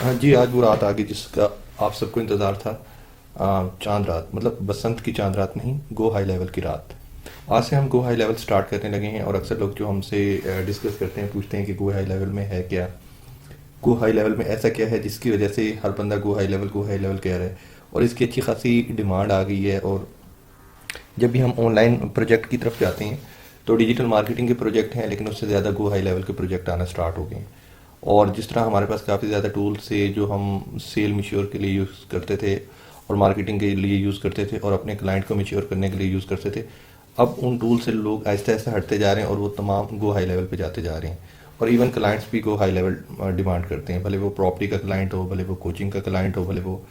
हाँ जी, आज वो रात आ गई जिसका आप सबको इंतज़ार था। चांद रात, मतलब बसंत की चांद रात नहीं, गो हाई लेवल की रात। आज से हम गो हाई लेवल स्टार्ट करने लगे हैं और अक्सर लोग जो हमसे डिस्कस करते हैं, पूछते हैं कि गो हाई लेवल में है क्या। गो हाई लेवल में ऐसा क्या है जिसकी वजह से हर बंदा गो हाई लेवल कह रहा है। और इसकी अच्छी खासी डिमांड आ गई है। और जब भी हम ऑनलाइन प्रोजेक्ट की तरफ जाते हैं तो डिजिटल मार्केटिंग के प्रोजेक्ट हैं, लेकिन उससे ज़्यादा गो हाई लेवल के प्रोजेक्ट आना स्टार्ट हो गए हैं। और जिस तरह हमारे पास काफ़ी ज़्यादा टूल्स थे जो हम सेल मिश्योर के लिए यूज़ करते थे और मार्केटिंग के लिए यूज़ करते थे और अपने क्लाइंट को मिश्योर करने के लिए यूज़ करते थे, अब उन टूल से लोग आहिस्ता आहिस्ता हटते जा रहे हैं और वो तमाम गो हाई लेवल पे जाते जा रहे हैं। और इवन क्लाइंट्स भी गो हाई लेवल डिमांड करते हैं, भले वो प्रॉपर्टी का क्लाइंट हो, भले वो कोचिंग का क्लाइंट हो, भले वो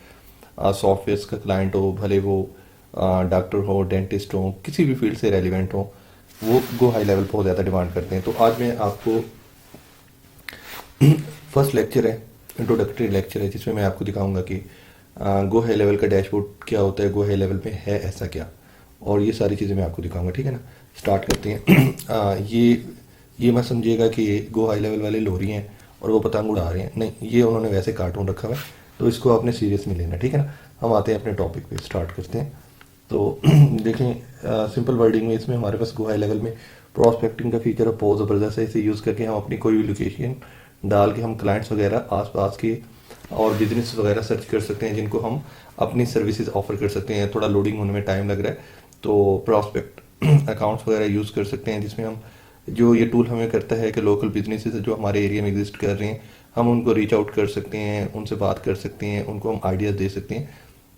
सॉफ्टवेयर का क्लाइंट हो, भले वो डॉक्टर हो, डेंटिस्ट हो, किसी भी फील्ड से रेलिवेंट हो, वो गो हाई लेवल बहुत ज़्यादा डिमांड करते हैं। तो आज मैं आपको फर्स्ट लेक्चर है, इंट्रोडक्टरी लेक्चर है, जिसमें मैं आपको दिखाऊंगा कि गो हाई लेवल का डैशबोर्ड क्या होता है, गो हाई लेवल पे है ऐसा क्या, और ये सारी चीज़ें मैं आपको दिखाऊंगा। ठीक है ना, स्टार्ट करते हैं। ये मत समझिएगा कि गो हाई लेवल वाले लोरी हैं और वो पतंग उड़ा रहे हैं, नहीं, ये उन्होंने वैसे कार्टून रखा हुआ है, तो इसको आपने सीरियस में लेना। ठीक है ना, हम आते हैं अपने टॉपिक पे, स्टार्ट करते हैं। तो देखें, सिंपल वर्डिंग में इसमें हमारे पास गो हाई लेवल में प्रोस्पेक्टिंग का फीचर बहुत ज़बरदस्त है। इसे यूज़ करके हम अपनी कोई भी लोकेशन डाल के हम क्लाइंट्स वगैरह आसपास के और बिजनेस वगैरह सर्च कर सकते हैं जिनको हम अपनी सर्विसेज ऑफर कर सकते हैं। थोड़ा लोडिंग होने में टाइम लग रहा है, तो प्रॉस्पेक्ट अकाउंट्स वगैरह यूज़ कर सकते हैं, जिसमें हम जो ये टूल हमें करता है कि लोकल बिजनेसेस जो हमारे एरिया में एग्जिस्ट कर रहे हैं, हम उनको रीच आउट कर सकते हैं, उनसे बात कर सकते हैं, उनको हम आइडियाज़ दे सकते हैं।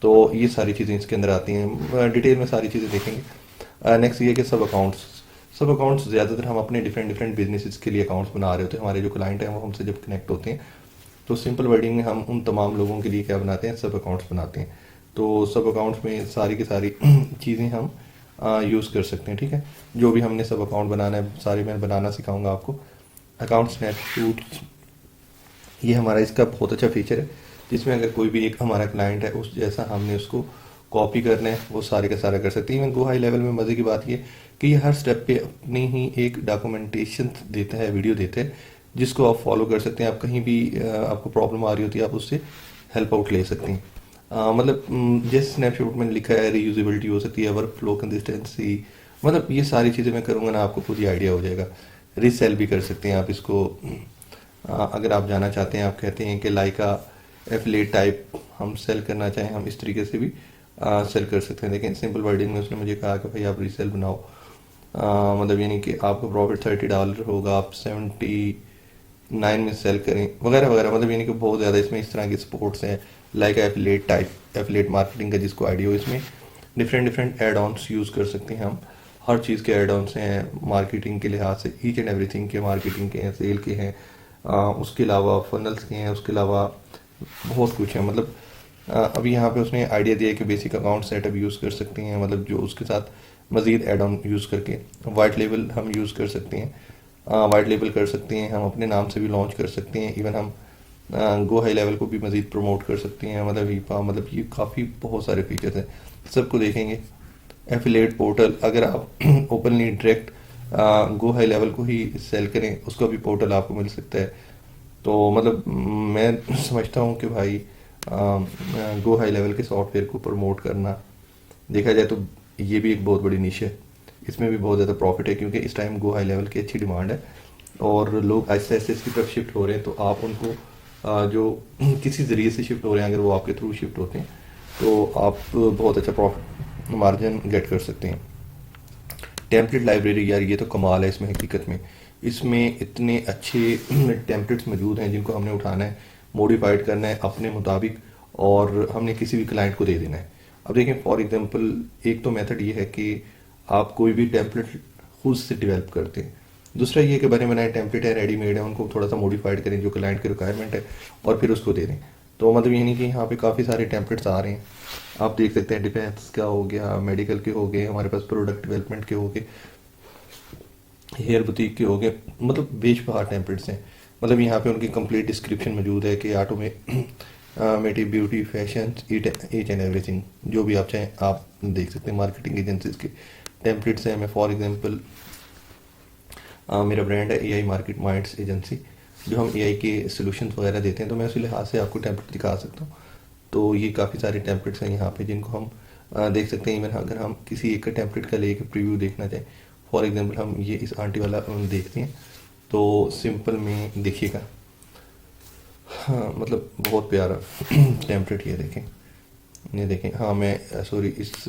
तो ये सारी चीज़ें इसके अंदर आती हैं, डिटेल में सारी चीज़ें देखेंगे। नेक्स्ट ये कि सब अकाउंट्स ज़्यादातर हम अपने डिफरेंट डिफरेंट बिजनेसेस के लिए अकाउंट्स बना रहे होते हैं। हमारे जो क्लाइंट हैं वो हमसे जब कनेक्ट होते हैं तो सिंपल वर्डिंग में हम उन तमाम लोगों के लिए क्या बनाते हैं, सब अकाउंट्स बनाते हैं। तो सब अकाउंट्स में सारी की सारी चीज़ें हम यूज़ कर सकते हैं। ठीक है, जो भी हमने सब अकाउंट बनाना है सारी मैं बनाना सिखाऊंगा आपको। अकाउंट स्नैपशॉट, ये हमारा इसका बहुत अच्छा फीचर है, जिसमें अगर कोई भी एक हमारा क्लाइंट है उस जैसा हमने उसको कॉपी करना है, वो सारे का सारा कर सकते हैं। इवन गो हाई लेवल में मज़े की बात ये कि ये हर स्टेप पे अपनी ही एक डॉक्यूमेंटेशन देता है, वीडियो देता है, जिसको आप फॉलो कर सकते हैं। आप कहीं भी आपको प्रॉब्लम आ रही होती है, आप उससे हेल्प आउट ले सकते हैं। मतलब जैसे स्नैपशॉट में लिखा है, रीयूजेबिलिटी हो सकती है, वर्क फ्लो कंसिस्टेंसी, मतलब ये सारी चीज़ें मैं करूँगा ना, आपको खुद ही आइडिया हो जाएगा। रीसेल भी कर सकते हैं आप इसको। अगर आप जाना चाहते हैं, आप कहते हैं कि लाइका एफिलिएट टाइप हम सेल करना चाहें, हम इस तरीके से भी सेल कर सकते हैं। लेकिन सिंपल वर्डिंग में उसने मुझे कहा कि भाई आप रीसेल बनाओ, मतलब यानी कि आपका प्रॉफिट $30 होगा, आप 79 में सेल करें वगैरह वगैरह, मतलब यानी कि बहुत ज़्यादा इसमें इस तरह की सपोर्ट्स हैं, like affiliate type, affiliate marketing का जिसको आइडिया हो। इसमें different different add ons use कर सकते हैं हम, हर चीज़ के एड ऑन्स हैं मार्केटिंग के लिहाज से, ईच एंड एवरीथिंग के, मार्केटिंग के हैं, सेल के हैं, उसके अलावा फनल्स के हैं, उसके अलावा बहुत कुछ है। मतलब अभी यहाँ पे उसने आइडिया दिया कि बेसिक अकाउंट सेटअप यूज़ कर सकते हैं, मतलब जो उसके साथ मज़ीद एड ऑन यूज़ करके वाइट लेबल हम यूज़ कर सकते हैं, वाइट लेबल कर सकते हैं, हम अपने नाम से भी लॉन्च कर सकते हैं। इवन हम गो हाई लेवल को भी मज़ीद प्रमोट कर सकते हैं, मतलब वीपा, मतलब ये काफ़ी बहुत सारे फीचर्स हैं, सबको देखेंगे। एफिलेट पोर्टल, अगर आप openly direct go high level को ही सेल करें, उसका भी पोर्टल आपको मिल सकता है। तो मतलब मैं समझता हूँ कि भाई गो हाई लेवल के सॉफ्टवेयर को प्रमोट करना, देखा जाए तो ये भी एक बहुत बड़ी निश है, इसमें भी बहुत ज़्यादा प्रॉफिट है, क्योंकि इस टाइम गो हाई लेवल की अच्छी डिमांड है और लोग आहिस्ता आहिस्ता इसकी तरफ शिफ्ट हो रहे हैं। तो आप उनको जो किसी ज़रिए से शिफ्ट हो रहे हैं, अगर वो आपके थ्रू शिफ्ट होते हैं तो आप बहुत अच्छा प्रॉफिट मार्जिन गेट कर सकते हैं। टेम्पलेट लाइब्रेरी, यार ये तो कमाल है इसमें, हकीकत में इसमें इतने अच्छे टेम्पलेट्स मौजूद हैं जिनको हमने उठाना है, मॉडिफाइड करना है अपने मुताबिक और हमने किसी भी क्लाइंट को दे देना है। अब देखें, फॉर एग्जांपल एक तो मेथड ये है कि आप कोई भी टेम्पलेट खुद से डेवलप करते हैं, दूसरा ये कि बने बनाए टेम्पलेट है, रेडीमेड है, उनको थोड़ा सा मॉडिफाइड करें जो क्लाइंट की रिक्वायरमेंट है और फिर उसको दे दें। तो मतलब ये नहीं कि यहाँ पे काफ़ी सारे टेम्पलेट्स आ रहे हैं, आप देख सकते हैं, डिफेंस का हो गया, मेडिकल के हो गए, हमारे पास प्रोडक्ट डेवलपमेंट के हो गए, हेयर बुटीक के हो गए, मतलब बेशबहा टेम्पलेट्स हैं। मतलब यहाँ पे उनकी कंप्लीट डिस्क्रिप्शन मौजूद है कि automotive beauty fashion each and everything, जो भी आप चाहें आप देख सकते हैं। मार्केटिंग एजेंसीज के टेम्पलेट्स हैं। मैं फॉर एग्जांपल मेरा ब्रांड है एआई मार्केट माइंड्स एजेंसी, जो हम एआई के सॉल्यूशंस वगैरह देते हैं, तो मैं उसी लिहाज से आपको टेम्पलेट दिखा सकता हूँ। तो ये काफ़ी सारे टेम्पलेट्स हैं यहाँ पे जिनको हम देख सकते हैं। इवन अगर हम किसी एक का टेम्पलेट का लेके प्रीव्यू देखना चाहें, फॉर एग्जांपल हम ये इस आंटी वाला देखते हैं, तो सिंपल में देखिएगा, हाँ मतलब बहुत प्यारा टेम्पलेट ये देखें, ये देखें। हाँ मैं सॉरी, इस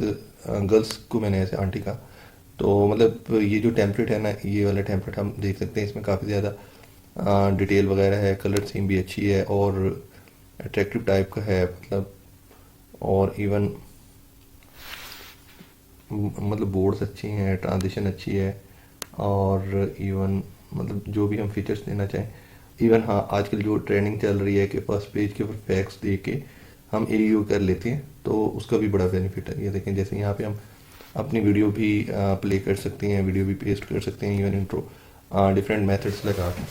गर्ल्स को मैंने ऐसे आंटी का, तो मतलब ये जो टेम्पलेट है ना, ये वाला टेम्पलेट हम देख सकते हैं, इसमें काफ़ी ज़्यादा डिटेल वगैरह है, कलर थीम भी अच्छी है और अट्रैक्टिव टाइप का है मतलब। और इवन मतलब बोर्ड्स अच्छी हैं, ट्रांजिशन अच्छी है, और इवन मतलब जो भी हम फीचर्स देना चाहें। इवन हाँ, आजकल जो ट्रेंडिंग चल रही है कि फर्स्ट पेज के ऊपर फैक्ट्स दे के हम एयू कर लेते हैं, तो उसका भी बड़ा बेनिफिट है। ये देखें, जैसे यहाँ पे हम अपनी वीडियो भी प्ले कर सकते हैं, वीडियो भी पेस्ट कर सकते हैं, इवन इंट्रो डिफरेंट मेथड्स लगा के,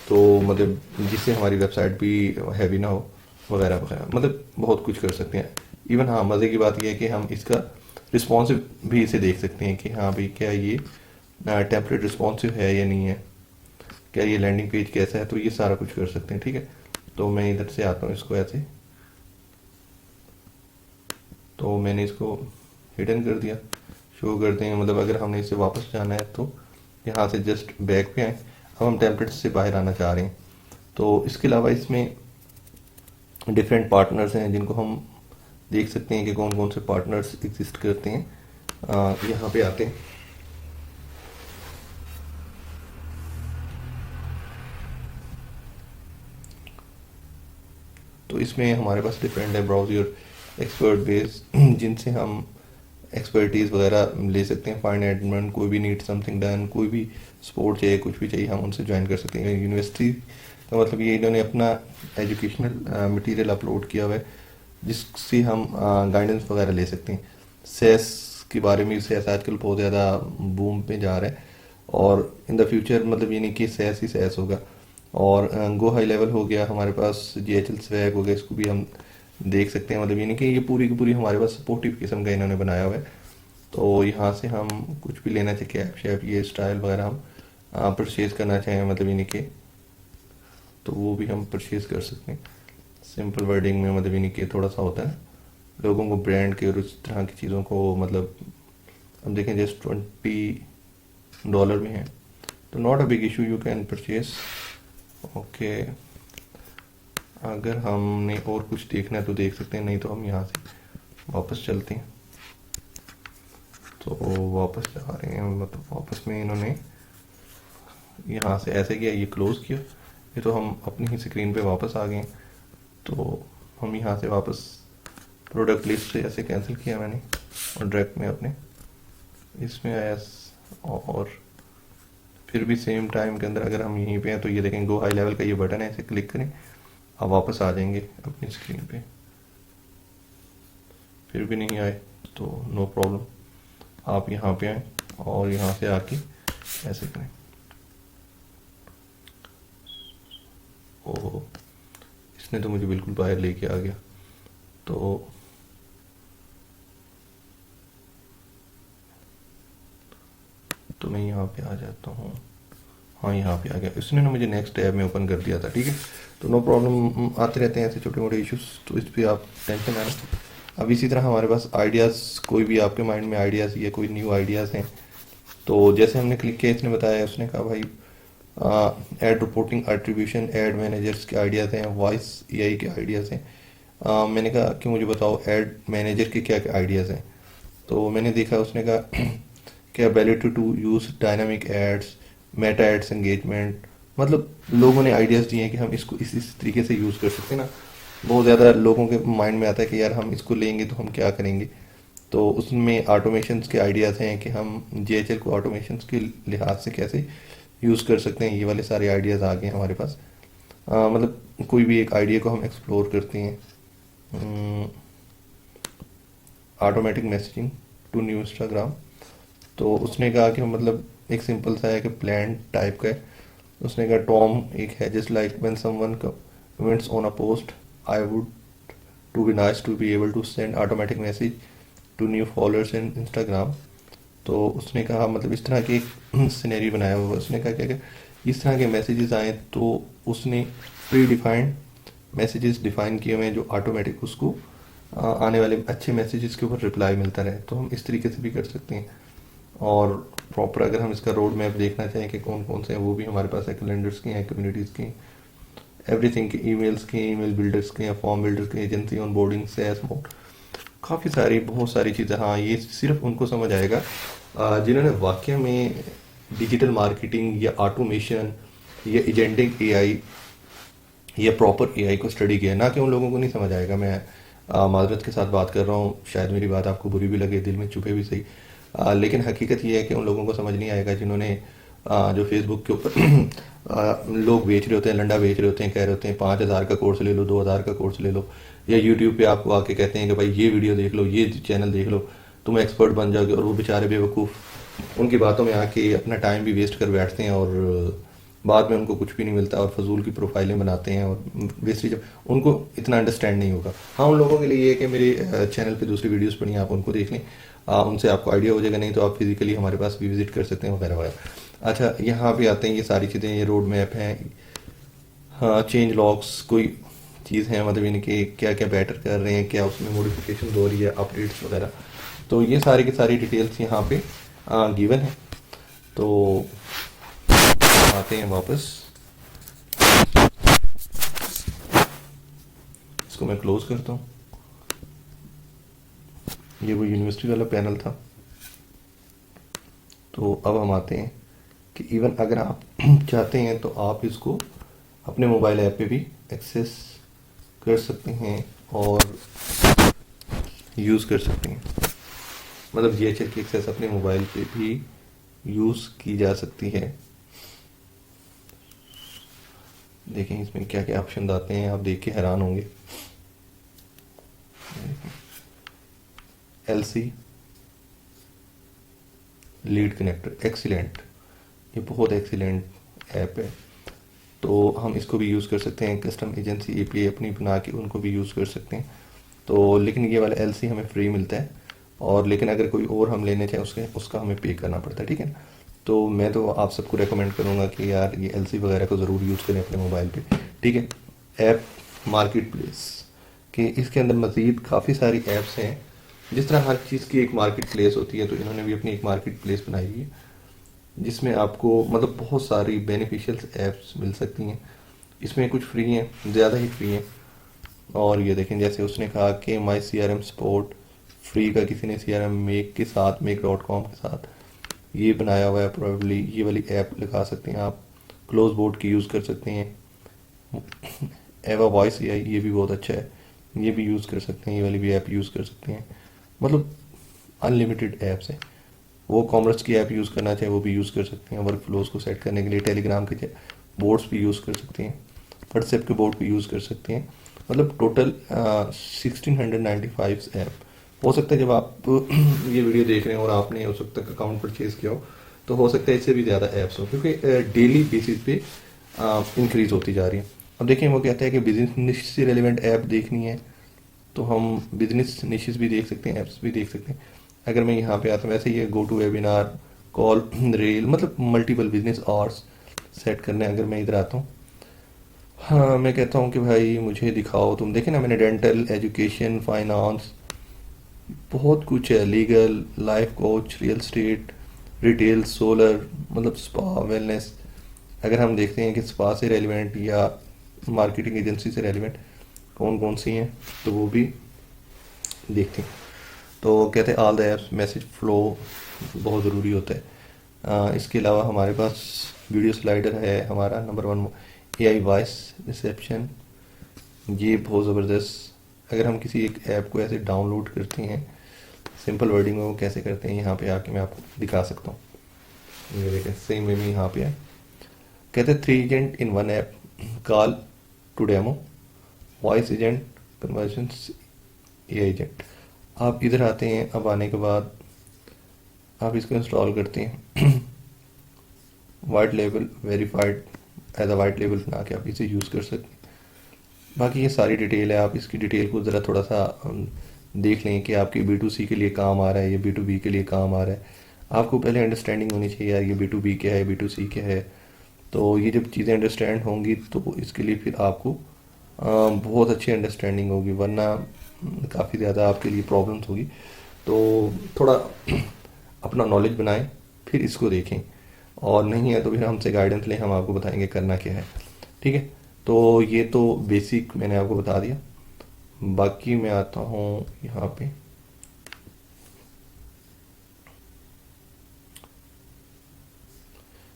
तो मतलब जिससे हमारी वेबसाइट भी हैवी ना हो वगैरह वगैरह, मतलब बहुत कुछ कर सकते हैं। इवन हाँ, मज़े की बात यह है कि हम इसका रिस्पॉन्सिव भी इसे देख सकते हैं कि हाँ भाई क्या ये टेम्पलेट रिस्पॉन्सिव है या नहीं है, क्या ये लैंडिंग पेज कैसा है, तो ये सारा कुछ कर सकते हैं। ठीक है, तो मैं इधर से आता हूँ इसको ऐसे, तो मैंने इसको हिडन कर दिया, शो करते हैं। मतलब अगर हमने इसे वापस जाना है तो यहाँ से जस्ट बैक पे आए। अब हम टेम्पलेट से बाहर आना चाह रहे हैं, तो इसके अलावा इसमें डिफरेंट पार्टनर्स हैं जिनको हम देख सकते हैं कि कौन कौन से पार्टनर्स एग्जिस्ट करते हैं। यहाँ पे आते हैं, तो इसमें हमारे पास डिफरेंट है ब्राउज योर एक्सपर्ट बेस जिनसे हम एक्सपर्टीज़ वगैरह ले सकते हैं। फाइंड एडमिन, कोई भी नीड समथिंग डन, कोई भी सपोर्ट चाहिए, कुछ भी चाहिए, हम उनसे ज्वाइन कर सकते हैं। यूनिवर्सिटी का मतलब ये इन्होंने अपना एजुकेशनल मटेरियल अपलोड किया हुआ है जिससे हम गाइडेंस वगैरह ले सकते हैं। सेस के बारे में, सेस आजकल बहुत ज़्यादा बूम पे जा रहा है और इन द फ्यूचर मतलब ये नहीं कि सेस ही सेस होगा। और गो हाई लेवल हो गया हमारे पास, जीएचएल स्वैग हो गया, इसको भी हम देख सकते हैं। मतलब ये नहीं कि ये पूरी की पूरी हमारे पास सपोर्टिव किस्म का इन्होंने बनाया हुआ है, तो यहाँ से हम कुछ भी लेना चाहिए, कैप शेप ये स्टाइल वगैरह हम परचेज करना चाहें, मतलब ये नहीं कि, तो वो भी हम परचेज कर सकते हैं। सिंपल वर्डिंग में मतलब ये नहीं कि थोड़ा सा होता है लोगों को ब्रांड के और उस तरह की चीज़ों को, मतलब हम देखें जस्ट $20 में है, तो not a big issue, you can purchase. Okay, अगर हमने और कुछ देखना है तो देख सकते हैं, नहीं तो हम यहाँ से वापस चलते हैं। तो वापस जा रहे हैं, मतलब वापस में इन्होंने यहाँ से ऐसे किया, ये क्लोज किया, ये तो हम अपनी ही स्क्रीन पे वापस आ गए। तो हम यहाँ से वापस प्रोडक्ट लिस्ट से ऐसे कैंसिल किया मैंने और डायरेक्ट में अपने इसमें आया, और फिर भी सेम टाइम के अंदर अगर हम यहीं पे हैं तो ये देखें गो हाई लेवल का ये बटन है, इसे क्लिक करें, आप वापस आ जाएंगे अपनी स्क्रीन पे। फिर भी नहीं आए तो नो प्रॉब्लम, आप यहाँ पे आए और यहाँ से आके ऐसे करें। ओह, इसने तो मुझे बिल्कुल बाहर लेके आ गया। तो मैं यहाँ पे आ जाता हूँ, हाँ यहाँ पे आ गया, इसने ना मुझे नेक्स्ट टैब में ओपन कर दिया था। ठीक है, तो नो प्रॉब्लम, आते रहते हैं ऐसे छोटे मोटे इश्यूज, तो इस पर आप टेंशन ना लें। अब इसी तरह हमारे पास आइडियाज़, कोई भी आपके माइंड में आइडियाज़ या कोई न्यू आइडियाज़ हैं, तो जैसे हमने क्लिक किया, इसने बताया, उसने कहा भाई ad reporting attribution, ad managers के आइडियाज़ हैं, वॉइस एआई के आइडियाज़ हैं। मैंने कहा कि मुझे बताओ एड मैनेजर के क्या क्या आइडियाज़ हैं। तो मैंने देखा, उसने कहा कि ability to use dynamic ads, Meta ads engagement, मतलब लोगों ने आइडियाज़ दिए हैं कि हम इसको इस तरीके से यूज़ कर सकते हैं ना। बहुत ज़्यादा लोगों के माइंड में आता है कि यार हम इसको लेंगे तो हम क्या करेंगे, तो उसमें ऑटोमेशंस के आइडियाज़ हैं कि हम जीएचएल को ऑटोमेशंस के लिहाज से कैसे यूज़ कर सकते हैं, ये वाले सारे आइडियाज़ आ गए हैं हमारे पास। मतलब कोई भी एक आइडिया को हम एक्सप्लोर करते हैं। Automatic messaging to new Instagram, तो उसने कहा कि मतलब एक सिंपल सा है कि प्लान टाइप का है। उसने कहा टॉम एक है, just like when someone comments on a post, I would to be nice to be able to send automatic message to new followers in Instagram. तो उसने कहा मतलब इस तरह की एक सिनेरियो बनाया हुआ। उसने कहा क्या इस तरह के मैसेजेस आए तो उसने प्री डिफाइंड मैसेजेस डिफाइन किए हुए हैं जो ऑटोमेटिक उसको आने वाले अच्छे मैसेजेस के ऊपर रिप्लाई मिलता रहे। तो हम इस तरीके से भी कर सकते हैं। और प्रॉपर अगर हम इसका रोड मैप देखना चाहें कि कौन कौन से हैं, वो भी हमारे पास है, कैलेंडर्स के हैं, कम्युनिटीज़ के, एवरीथिंग के, ईमेल्स के, ईमेल बिल्डर्स के, फॉर्म बिल्डर्स के, agency on boarding, SaaS mode, काफ़ी सारी बहुत सारी चीज़ें। हाँ, ये सिर्फ उनको समझ आएगा जिन्होंने वाकई में डिजिटल मार्केटिंग या ऑटोमेशन या एजेंटिक एआई या प्रॉपर एआई को स्टडी किया है, ना कि उन लोगों को नहीं समझ आएगा। मैं माजरत के साथ बात कर रहा हूँ, शायद मेरी बात आपको बुरी भी लगे, दिल में चुभे भी सही, लेकिन हकीकत ये है कि उन लोगों को समझ नहीं आएगा जिन्होंने जो फेसबुक के ऊपर लोग बेच रहे होते हैं, लंडा बेच रहे होते हैं, कह रहे होते हैं 5,000 का कोर्स ले लो, 2,000 का कोर्स ले लो, या यूट्यूब पे आपको आके कहते हैं कि भाई ये वीडियो देख लो, ये चैनल देख लो, तुम एक्सपर्ट बन जाओगे। और वो बेचारे बेवकूफ़ उनकी बातों में आके अपना टाइम भी वेस्ट कर बैठते हैं और बाद में उनको कुछ भी नहीं मिलता और फजूल की प्रोफाइलें बनाते हैं और बेसिकली जब उनको इतना अंडरस्टैंड नहीं होगा। हाँ, उन लोगों के लिए ये है कि मेरे चैनल पे दूसरी वीडियोस पड़ी हैं, आप उनको देख लें, उनसे आपको आइडिया हो जाएगा। नहीं तो आप फिजिकली हमारे पास भी विजिट कर सकते हैं वगैरह वगैरह। अच्छा, यहाँ पे आते हैं ये सारी चीज़ें, ये रोड मैप हैं, हाँ, चेंज लॉग्स कोई चीज़ है, मतलब इनके क्या क्या बेटर कर रहे हैं, क्या उसमें मॉडिफिकेशन हो रही है, अपडेट्स वगैरह, तो ये सारी की सारी डिटेल्स यहाँ पे गिवन है। तो आते हैं वापस, इसको मैं क्लोज करता हूँ। ये वो यूनिवर्सिटी वाला पैनल था। तो अब हम आते हैं कि इवन अगर आप चाहते हैं तो आप इसको अपने मोबाइल ऐप पे भी एक्सेस कर सकते हैं और यूज़ कर सकते हैं। मतलब DHL की एक्सेस अपने मोबाइल पे भी यूज़ की जा सकती है। देखें इसमें क्या क्या ऑप्शन आते हैं, आप देख के हैरान होंगे। LC लीड कनेक्टर, एक्सीलेंट, ये बहुत एक्सीलेंट ऐप है। तो हम इसको भी यूज़ कर सकते हैं, कस्टम एजेंसी API अपनी बना के उनको भी यूज़ कर सकते हैं। तो लेकिन ये वाला LC हमें फ्री मिलता है, और लेकिन अगर कोई और हम लेने चाहें उसका हमें पे करना पड़ता है, ठीक है ना। तो मैं तो आप सबको रेकमेंड करूँगा कि यार ये LC वगैरह को ज़रूर यूज़ करें अपने मोबाइल पे, ठीक है। ऐप मार्केट प्लेस कि इसके अंदर मज़ीद काफ़ी सारी ऐप्स हैं। जिस तरह हर चीज़ की एक मार्केट प्लेस होती है, तो इन्होंने भी अपनी एक मार्केट प्लेस बनाई हुई है जिसमें आपको मतलब बहुत सारी बेनिफिशियल ऐप्स मिल सकती हैं। इसमें कुछ फ्री हैं, ज़्यादा ही फ्री हैं। और ये देखें, जैसे उसने कहा कि माई CRM सपोर्ट फ्री का किसी ने CRM मेक के साथ, make.com के साथ ये बनाया हुआ है। प्रोबेबली ये वाली ऐप लगा सकते हैं आप, क्लोज बोर्ड की यूज़ कर सकते हैं। एवा वॉइस AI ये भी बहुत अच्छा है, ये भी यूज़ कर सकते हैं, ये वाली भी ऐप यूज़ कर सकते हैं। मतलब अनलिमिटेड ऐप्स हैं। वो कॉमर्स की ऐप यूज़ करना चाहे वो भी यूज़ कर सकते हैं, वर्क फ्लोज को सेट करने के लिए टेलीग्राम के बोर्ड्स भी यूज़ कर सकते हैं, व्हाट्सएप के बोर्ड भी यूज़ कर सकते हैं। मतलब टोटल 1695 ऐप। हो सकता है जब आप ये वीडियो देख रहे हैं और आपने उस वक्त तक अकाउंट परचेज़ किया हो, तो हो सकता है इससे भी ज़्यादा ऐप्स हो, क्योंकि डेली बेसिस पे इंक्रीज़ होती जा रही है। अब देखिए, वो कहता है कि बिजनेस निश से रेलिवेंट ऐप देखनी है तो हम बिजनेस निशेस भी देख सकते हैं, ऐप्स भी देख सकते हैं। अगर मैं यहाँ पे आता हूँ, वैसे ये go to webinar, call, rail, मतलब मल्टीपल बिजनेस आवर्स सेट करने। अगर मैं इधर आता हूँ, हाँ, मैं कहता हूँ कि भाई मुझे दिखाओ, तुम देखें ना, मैंने डेंटल, एजुकेशन, फाइनेंस, बहुत कुछ है, legal, life coach, real estate, retail, solar, मतलब स्पा, वेलनेस। अगर हम देखते हैं कि स्पा से रेलिवेंट या मार्केटिंग एजेंसी से रेलिवेंट कौन कौन सी हैं, तो वो भी देखते हैं। तो कहते हैं all the apps, message flow बहुत ज़रूरी होता है। इसके अलावा हमारे पास वीडियो स्लाइडर है हमारा नंबर 1, AI वॉइस रिसेप्शन, ये बहुत ज़बरदस्त। अगर हम किसी एक ऐप को ऐसे डाउनलोड करते हैं, सिंपल वर्डिंग में वो कैसे करते हैं, यहाँ पे आके मैं आपको दिखा सकता हूँ। ये देखें, सेम वे में यहाँ पे है। कहते हैं 3 agent in 1 app, call to demo, voice agent, conversion AI agent. आप इधर आते हैं, अब आने के बाद आप इसको इंस्टॉल करते हैं। White label verified, as a white label बना के आप इसे यूज़ कर सकते हैं। बाकी ये सारी डिटेल है, आप इसकी डिटेल को ज़रा थोड़ा सा देख लें कि आपकी B2C के लिए काम आ रहा है या B2B के लिए काम आ रहा है। आपको पहले अंडरस्टैंडिंग होनी चाहिए यार, ये B2B क्या है, B2C क्या है, तो ये जब चीज़ें अंडरस्टैंड होंगी तो इसके लिए फिर आपको बहुत अच्छी अंडरस्टैंडिंग होगी, वरना काफ़ी ज़्यादा आपके लिए प्रॉब्लम्स होगी। तो थोड़ा अपना नॉलेज बनाएं, फिर इसको देखें, और नहीं है तो फिर हमसे गाइडेंस लें, हम आपको बताएंगे करना क्या है। ठीक है, तो ये तो बेसिक मैंने आपको बता दिया। बाकी मैं आता हूँ यहाँ पे।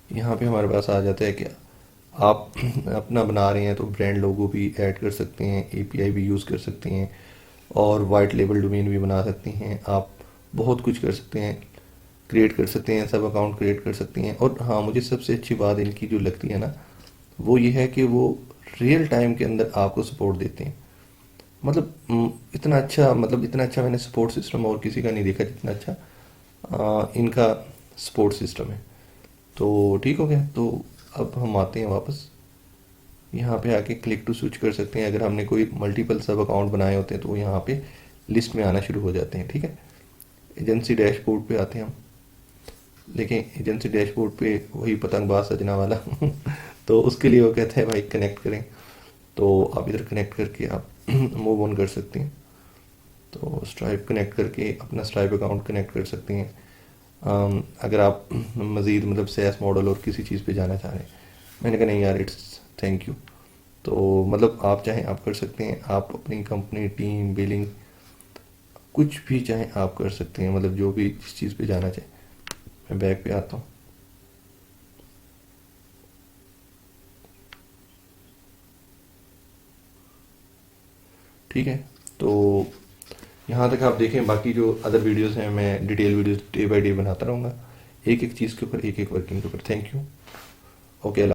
यहाँ पे हमारे पास आ जाता है कि आप अपना बना रहे हैं तो ब्रांड लोगो भी ऐड कर सकते हैं, एपीआई भी यूज़ कर सकते हैं, और वाइट लेबल डोमेन भी बना सकते हैं। आप बहुत कुछ कर सकते हैं, क्रिएट कर सकते हैं, सब अकाउंट क्रिएट कर सकते हैं। और हाँ, मुझे सबसे अच्छी बात इनकी जो लगती है ना, वो ये है कि वो रियल टाइम के अंदर आपको सपोर्ट देते हैं। मतलब इतना अच्छा मैंने सपोर्ट सिस्टम और किसी का नहीं देखा जितना अच्छा इनका सपोर्ट सिस्टम है। तो ठीक हो गया। तो अब हम आते हैं वापस, यहाँ पे आके क्लिक टू स्विच कर सकते हैं। अगर हमने कोई मल्टीपल सब अकाउंट बनाए होते हैं तो वो यहाँ पे लिस्ट में आना शुरू हो जाते हैं। ठीक है, एजेंसी डैशबोर्ड पे आते हैं हम। लेकिन एजेंसी डैशबोर्ड पे वही पतंगबाज सजना वाला तो उसके लिए वो कहते हैं भाई कनेक्ट करें, तो आप इधर कनेक्ट करके आप मूव ऑन कर सकते हैं। तो स्ट्राइप कनेक्ट करके अपना स्ट्राइप अकाउंट कनेक्ट कर सकते हैं। अगर आप मज़ीद मतलब सैस मॉडल और किसी चीज़ पे जाना चाह रहे हैं, मैंने कहा नहीं यार, इट्स थैंक यू। तो मतलब आप चाहें आप कर सकते हैं, आप अपनी कंपनी टीम बिलिंग कुछ भी चाहें आप कर सकते हैं, मतलब जो भी जिस चीज़ पे जाना चाहें। मैं बैक पे आता हूँ। ठीक है, तो यहाँ तक आप देखें, बाकी जो अदर वीडियोस हैं मैं detail videos day by day बनाता रहूँगा, एक एक चीज़ के ऊपर, एक एक वर्किंग के ऊपर। Thank you. ओके।